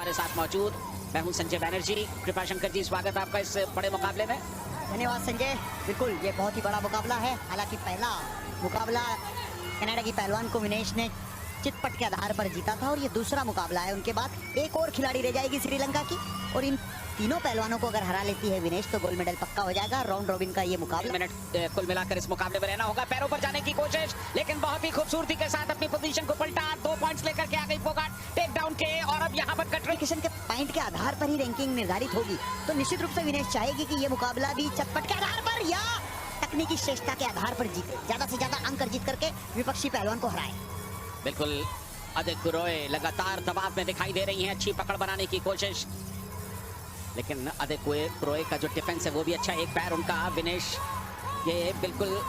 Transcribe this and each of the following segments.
हमारे साथ मौजूद। मैं हूं संजय बैनर्जी। कृपा शंकर जी, स्वागत है आपका इस बड़े मुकाबले में। धन्यवाद संजय। बिल्कुल ये बहुत ही बड़ा मुकाबला है। हालांकि पहला मुकाबला कनाडा की पहलवान को विनेश ने चितपट के आधार पर जीता था और ये दूसरा मुकाबला है। उनके बाद एक और खिलाड़ी रह जाएगी श्रीलंका की और इन तीनों पहलवानों को अगर हरा लेती है विनेश तो गोल्ड मेडल पक्का हो जाएगा। राउंड रॉबिन का ये मुकाबला। मिनट कुल मिलाकर इस मुकाबले में रहना होगा। पैरों पर जाने की कोशिश, लेकिन बहुत ही खूबसूरती के साथ अपनी पोजीशन को पलटा। 2 पॉइंट्स लेकर के आ गई फोगाट टेक डाउन के। और अब यहाँ पर क्वालिफिकेशन के पॉइंट के आधार पर ही रैंकिंग निर्धारित होगी, तो निश्चित रूप से विनेश चाहेगी कि ये मुकाबला भी चटपट के आधार पर या तकनीकी श्रेष्ठता के आधार पर जीते, ज्यादा से ज्यादा अंक अर्जित करके विपक्षी पहलवान को हराए। बिल्कुल आदित्य रॉय लगातार दबाव में दिखाई दे रही हैं। अच्छी पकड़ बनाने की कोशिश, लेकिन आदित्य रॉय का जो डिफेंस है वो भी अच्छा। एक पैर उनका विनेश ये बिल्कुल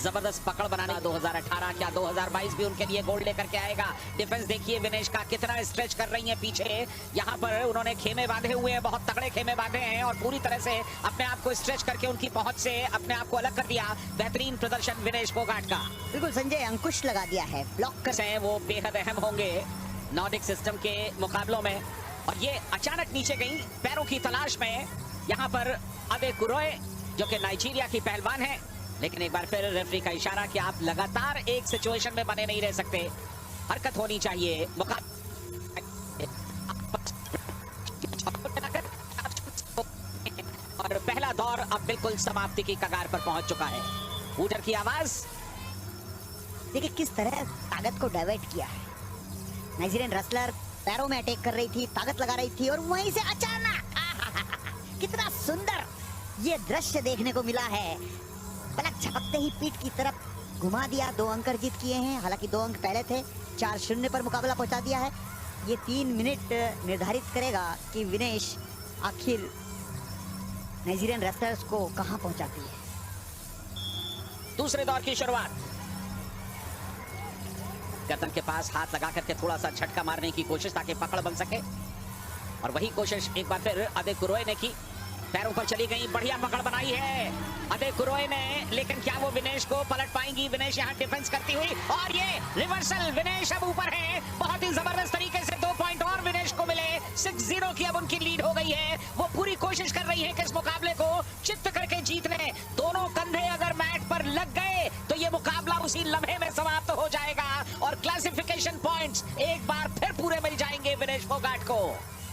जबरदस्त पकड़ बनाने। 2018 क्या 2022 भी उनके लिए गोल्ड लेकर के आएगा। डिफेंस देखिए विनेश का कितना स्ट्रेच कर रही है पीछे। यहाँ पर उन्होंने खेमे बांधे हुए हैं, बहुत तगड़े खेमे बांधे हैं और पूरी तरह से अपने आप को स्ट्रेच करके उनकी पहुंच से अपने आप को अलग कर दिया। बेहतरीन प्रदर्शन विनेश फोगाट का। बिल्कुल संजय, अंकुश लगा दिया है। ब्लॉक कर वो बेहद अहम होंगे नॉर्डिक सिस्टम के मुकाबलों में। और ये अचानक नीचे गई पैरों की तलाश में। यहाँ पर आदित्य रॉय जो कि नाइजीरिया की पहलवान है, लेकिन एक बार फिर रेफरी का इशारा कि आप लगातार एक सिचुएशन में बने नहीं रह सकते, हरकत होनी चाहिए। और पहला दौर अब बिल्कुल समाप्ति की कगार पर पहुंच चुका है। हूटर की आवाज। देखिए किस तरह ताकत को डाइवर्ट किया है। नाइजीरियन रेसलर पैरों में अटैक कर रही थी, ताकत लगा रही थी और वहीं से अचानक कितना सुंदर ये दृश्य देखने को मिला है। पलक झपकते ही पीठ की तरफ घुमा दिया। 2 अंक अर्जित किए हैं। हालांकि 2 अंक पहले थे। 4-0 पर मुकाबला पहुंचा दिया है। ये 3 मिनट निर्धारित करेगा कि विनेश आखिर नाइजीरियन रेसलर्स को कहां पहुंचाती है। दूसरे दौर की शुरुआत। गर्दन के पास हाथ लगा करके थोड़ा सा झटका मारने की कोशिश ताकि पकड़ बन सके, और वही कोशिश एक बार फिर आदित्य रॉय ने की। पैरों पर चली गई, बढ़िया पकड़ बनाई है आदित्य रॉय ने, लेकिन क्या वो विनेश को पलट पाएंगी? विनेश यहाँ डिफेंस करती हुई और ये रिवर्सल। विनेश अब ऊपर है बहुत ही जबरदस्त तरीके से। 2 पॉइंट और विनेश को मिले। 6-0 की अब उनकी लीड हो गई है। वो पूरी कोशिश कर रही है कि इस मुकाबले को चित्त करके जीत ले। दोनों कंधे अगर मैट पर लग गए तो ये मुकाबला उसी लम्हे में समाप्त हो जाएगा और क्लासिफिकेशन पॉइंट्स एक बार फिर पूरे मिल जाएंगे विनेश फोगाट को।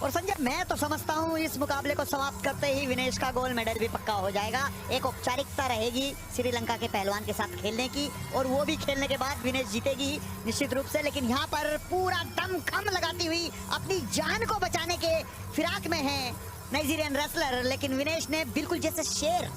और संजय, मैं तो समझता हूँ इस मुकाबले को समाप्त करते ही विनेश का गोल्ड मेडल भी पक्का हो जाएगा। एक औपचारिकता रहेगी श्रीलंका के पहलवान के साथ खेलने की, और वो भी खेलने के बाद विनेश जीतेगी निश्चित रूप से। लेकिन यहाँ पर पूरा दमखम लगाती हुई अपनी जान को बचाने के फिराक में है नाइजीरियन रेसलर, लेकिन विनेश ने बिल्कुल जैसे शेर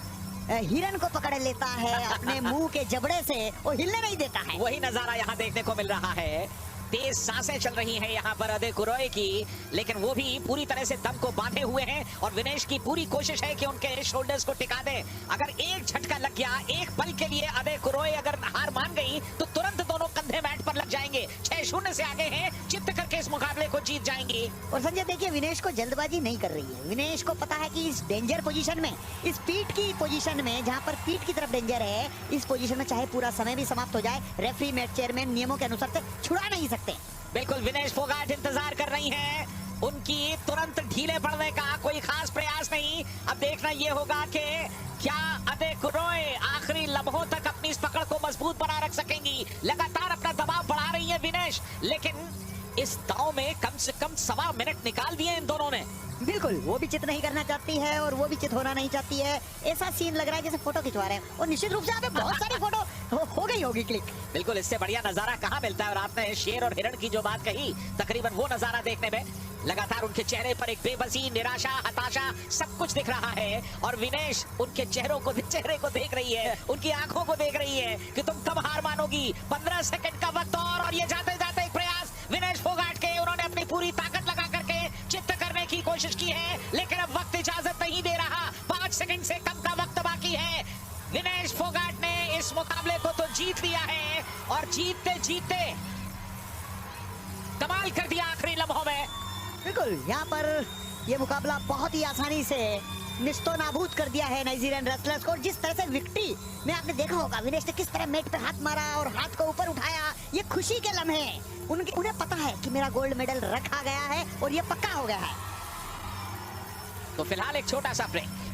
हिरन को पकड़ लेता है अपने मुंह के जबड़े से, वो हिलने नहीं देता है। वही नजारा यहाँ देखने को मिल रहा है। तेज सांसें चल रही हैं यहाँ पर आदित्य रॉय की, लेकिन वो भी पूरी तरह से दम को बांधे हुए हैं और विनेश की पूरी कोशिश है कि उनके शोल्डर्स को टिका दे। अगर एक झटका लग गया, एक पल के लिए आदित्य रॉय अगर हार मान गई तो तुरंत दोनों कंधे मैट पर लग जाएंगे। 6-0 से आगे हैं, चित्त करके इस मुकाबले को जीत जाएंगी। और संजय देखिए, विनेश को जल्दबाजी नहीं कर रही है। विनेश को पता है कि इस डेंजर पोजीशन में, इस पीठ की पोजीशन में, जहाँ पर पीठ की तरफ डेंजर है, इस पोजीशन में चाहे पूरा समय भी समाप्त हो जाए, रेफरी मैच चेयरमैन नियमों के अनुसार से छुड़ा नहीं सकते। बिल्कुल विनेश फोगाट इंतजार कर रही हैं। उनकी तुरंत ढीले पड़ने का कोई खास प्रयास नहीं। अब देखना ये होगा कि क्या आदित्य रॉय आखिरी लम्हों तक अपनी इस पकड़ को मजबूत बना रख सकेंगी। लगातार अपना दबाव बढ़ा रही है विनेश, लेकिन इस दांव में कम से कम 1.25 मिनट निकाल दिए इन दोनों ने। बिल्कुल, वो भी चित नहीं करना चाहती है और वो भी चित होना नहीं चाहती है। ऐसा सीन लग रहा है जैसे फोटो खिंचवा रहे हैं, और निश्चित रूप से यहाँ पे बहुत सारी फोटो हो गई होगी क्लिक। बिल्कुल, इससे बढ़िया नजारा कहाँ मिलता है। और आपने शेर और हिरण की जो बात कही, तकरीबन वो नजारा देखने में लगातार उनके चेहरे पर एक बेबसी, निराशा, हताशा सब कुछ दिख रहा है। और विनेश उनके चेहरे को देख रही है, उनकी आंखों को देख रही है कि तुम कब हार मानोगी। 15 सेकंड का वक्त और ये जाते जाते एक प्रयास विनेश फोगाट के। उन्होंने अपनी पूरी ताकत लगा करके चित्त करने की कोशिश की है, लेकिन अब वक्त इजाजत नहीं दे रहा। 5 सेकंड से कम का वक्त बाकी है। विनेश फोगाट ने इस मुकाबले को तो जीत लिया है और जीतते जीतते कमाल कर दिया आखिरी लम्हों में। बिल्कुल, यहाँ पर ये मुकाबला बहुत ही आसानी से निस्तो नाबूद कर दिया है नाइजीरियन रेसलर्स को। जिस तरह से विक्ट्री में आपने देखा होगा विनेश ने किस तरह मेट पे हाथ मारा और हाथ को ऊपर उठाया, ये खुशी के लम्हे उन्हें पता है कि मेरा गोल्ड मेडल रखा गया है और ये पक्का हो गया है। तो फिलहाल एक छोटा सा ब्रेक।